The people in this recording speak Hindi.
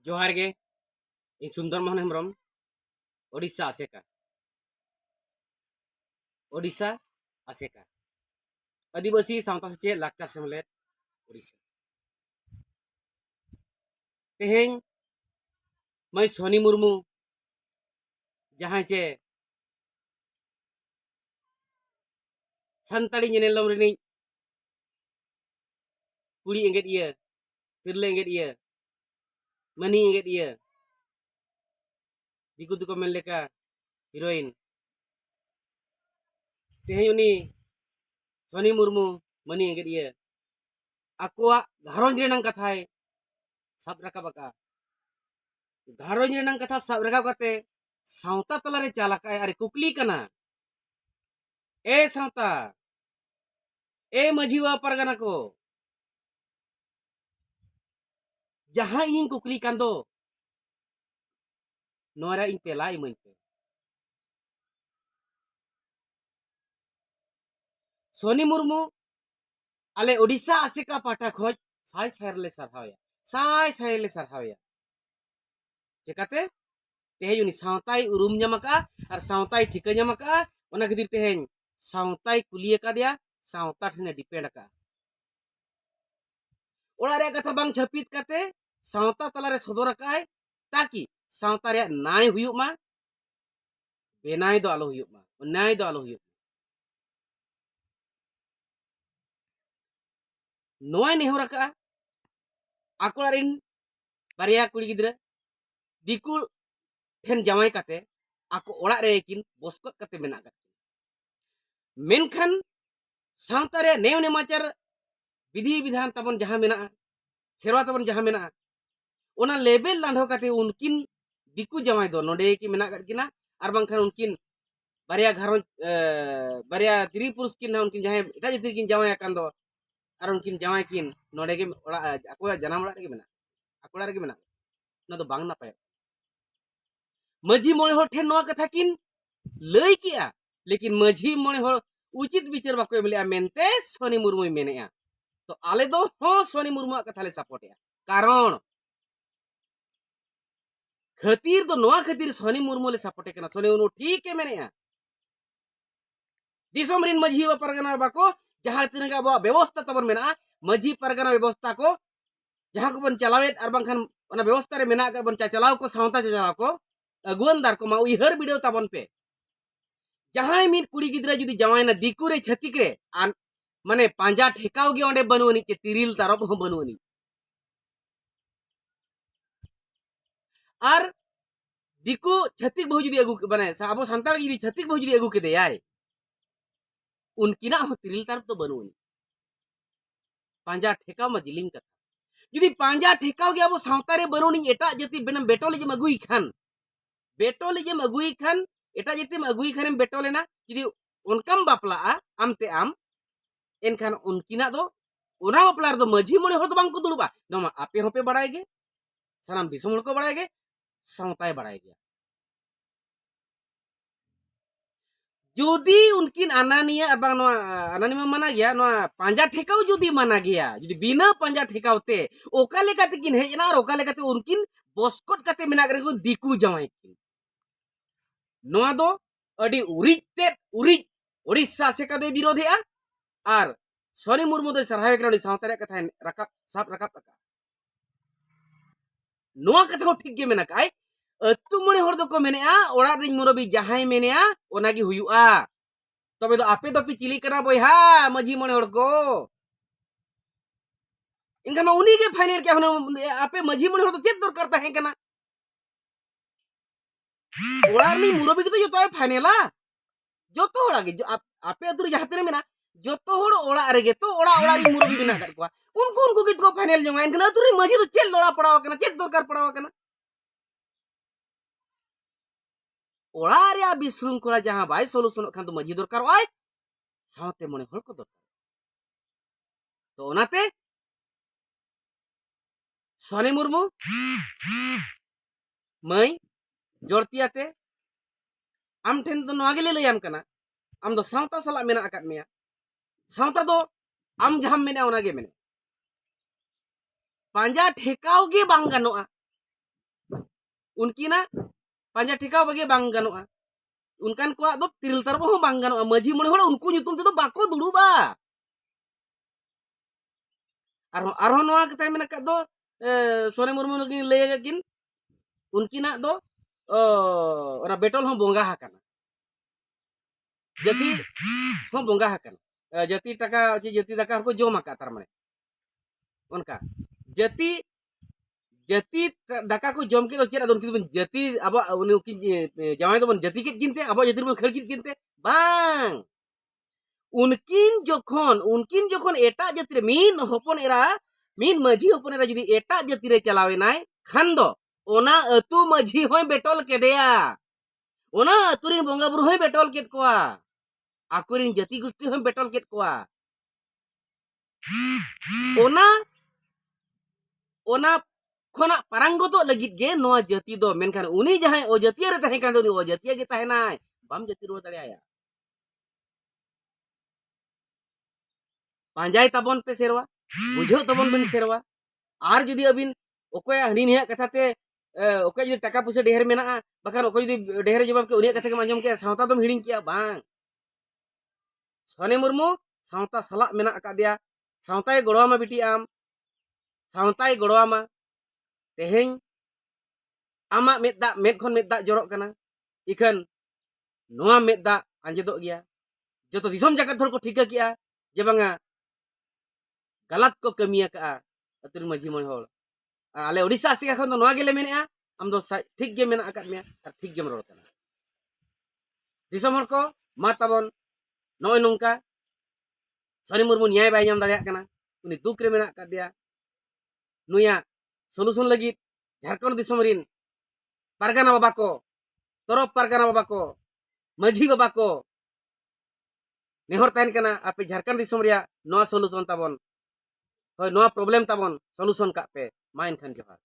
जोहार गे इन सुंदर मोहन हेम्ब्रम ओडिशा आसेका आदिवासी सावता सेचे लाक्चर सेमलेट ओडिशा तेहें मैं सोनी मुर्मू जहाँ चे संताड़ी नेनेलम रिनी कुड़ी एंगेट इया तिरले एंगेट इया मनी एंगेट इया दिकु दुको मेन लेका हीरोइन तेहें उनी सोनी मुर्मू मनी एंगेट इया आकुआ घारोंज रेनांग कथाय साब राकाबका घारोंज रेनांग कथा साब राकाब कते सावता तलारे चालाकाय अरे कुकली कना ए सावता ए मझीवा परगना को जहाँ इन कुकली कांदो नोरा इन तेला इमन पे सोनी मुर्मू आले ओडिशा आसेका पाटा खोज साय सायरले सरहावया चिकाते तेहें उनी सावताय उरुम ᱧᱟᱢᱟᱠᱟ और सावताय ठिका ᱧᱟᱢᱟᱠᱟ ओना खातिर तेहें सावताय कुलिये कादिया सावता ठने डिपेंड का ओड़ा रे कथा बांग छपित काते सावता तलारे सदर काय ताकि सावता रे नाय हुयुक मा बेनाय दो आलो हुयुक मा अन्याय दो आलो हुयुक नोय नेहर का आकोलारिन बारिया कुड़ी गिद्रा दिकु ठेन जावाय काते आको ओड़ा रे किन बसकत काते मेना का मेनखान सावता रे नेव नेमाचार विधि विधान तबन जहाँ मेना सेरवा तबन जहाँ मेना ओना लेबेल लांढो काते उनकिन दिकु जावाय दो नोडे की मेना किना आर बांखान उनकिन बारिया घरों बारिया तिरी पुरुष किन उनकिन जहाँ एटा जति किन जावाय आकान दो आर उनकिन जावाय किन नोडे के ओड़ा आको जनाम ओड़ा रे मेना आकोड़ा रे मेना ना दो बांग नापाय मझी मोणे होर ठेन नोआ कथा किन लई किया लेकिन मझी मोणे होर उचित विचार बाको एमलिया मेनते सोनी मुर्मू मेनेया तो आले दो हो सोनी मुर्मू कथा ले सपोर्ट कारण खातिर दो नोआ खातिर सोनी मुर्मू ले सपोर्ट कना सोनी मुर्मू ठीक है मेनेया दिसोम रिन मझी व परगना बाको जहाँ तिनगा अब व्यवस्था तबन मेना मझी परगना व्यवस्था को जहाँ को बन चलावे और बांखान ओना व्यवस्था रे मेना का बन चलाव को सावता चलाव को अगुवनदार को मा उहर वीडियो तबन पे जहाँ मिन कुड़ी गिद्रा जुदी जवायना दिकु रे छतिक रे आन माने पांजा ठेकाव गे ओंडे बनुनी चे तिरिल तारप हो बनुनी और दिकु छतिक बहु जुदी अगु माने अब संतार जुदी छतिक बहु जुदी अगु केदे याय उनकिना हो तिरिल तारप तो बनुनी पांजा ठेकाव मा जिलिंग कथा जुदी पांजा ठेकाव गे अब सावता रे बनुनी एटा जति बेनम बेटोले जम अगुई खान एटा जति अगुई खान बेटोले ना जुदी उनकम बापला आमते आम एनखान उनकिना दो ओना बापला रे दो मझी मोणे हो तो बांग को दुलबा नोमा आपे होपे बड़ाय गे सानाम दिसम को बड़ाय गे सावताय बड़ाय गया जुदी उनकिन आनानिया अबांग नोआ आनानिमा माना गया नोआ पांजा ठेकाव जुदी माना गया जुदी बिना पांजा ठेकावते ओका लेकाते किन हेजना और ओका लेकाते उनकिन बसकट काते मेना करे को दिकु जावाय किन नोआ दो अडी उरिज ओडिशा से कदे विरोध है और सोनी मुर्मू दो सरहाय करनी सावता रे कथा राकाब साब राकाब का नोआ कथा को ठीक गे मेना काय अतु मणे होर दो को मेनेआ ओड़ा रिन मुरबी जहाय मेनेआ ओनागी हुयुआ तबे दो आपे दो पि चिली करा बोयहा मझी मणे होर को इनका उनी के फाइनल क्या होना आपे मझी मणे होर तो चेत दरकार ता है कना ओड़ा नी मुरबी के तो जो तो फाइनला जो तो ओड़ा गे जो आपे अतुरी जहाते मेना जो तो होड़ ओड़ा रे तो ओड़ा री मुरबी बिना कर को उनको कित को फाइनल जोंगा इनका अतुरी मझी तो चेल लोड़ा पड़ावा कना चेत दरकार पड़ावा कना ओड़ा रे बिशृंखला जहाँ बाय सॉल्यूशन खान तो मझी दरकार आय सावते मने होड़ को दरकार तो ओनाते सोनी मुर्मू मई जोड़तियाते आम ठेन तो नोआ गेले लैयाम कना आम दो सावता सला मेना अकाद मेया सावता दो आम जहां मेना ओना गे मेने पांजा ठेकाव गे बांग गानोआ उनकिना पांजा ठिकाव बगे बांग गानोआ उनकान को दो तिरल तरबो हो बांग गानोआ माझी मोड़े होड़ उनको nyutum तेदो बाको दुड़ुबा आरो नोआ कथा मेना का दो सोने मुर्मू नकिन लय किन उनकिना दो ओरा बेटल हो बोंगा हाकना जति हो बोंगा हाकना जति टाका जति दाका को जोम आका तार माने उनका जति जति दाका को जम के चेद उनकी जति अब उनकी जमाई तो जति के किनते अब जति बन खड़ किनते बांग उनकिन जोखन एटा जति मीन हपन एरा मीन माझी हपन एरा जदि एटा जति रे चलावेनाय खान दो ओना अतु माझी होय बेटल केदेया ओना अतुरिन बोंगा बुरु होय बेटल केट कोआ आकुरिन जति गोष्ठी होय बेटल केट कोआ ओना ओना खोना पारंगतो लगित गे नोआ जति दो मेनखान उनी जहां ओ जतिया रे तहे कान दो ओ जतिया गे तहेनाय बाम जति रो दड़ेया पांजाय ताबन पे सेरवा बुझो ताबन बन सेरवा आर जदि अबिन ओकोय हनी निया कथाते ओकोय जदि टाका पैसा ढेर मेना बखान ओकोय जदि ढेर जवाब के उनिया कथा के मांजम के सावता दम हिडिंग किया बांग सोने मुर्मू सावता सला मेना का दिया सावताय गड़वामा बिटी आम सावताय गड़वामा तेहें आमा मेदा मेद खन मेदा जरक कना इखन नोआ मेदा आंजेदो गया जतो दिसम जाकत थोर को ठिका किया जे बांगा गलत को कमिया का अतुर माझी मोय होल आले ओडिसा से खन तो नोआ गेले मेनेआ आम दो ठीक गे मेना अकाद मेया और ठीक गे रोड कना दिसम हर को मा ताबन नोय नोंका सोनी मुर्मू न्याय बाय नाम दाड़िया कना उनी दुख रे मेना का दिया नुया सॉल्यूशन लगी झारखंड दिसम रिन पारगाना बाबा को तरफ पारगाना बाबा को माझी बाबा को नेहर ताहन कना आपे झारखंड दिसम रिया नोआ सॉल्यूशन ताबन होय नोआ प्रॉब्लम ताबन सॉल्यूशन का पे मा इनखान जोहार।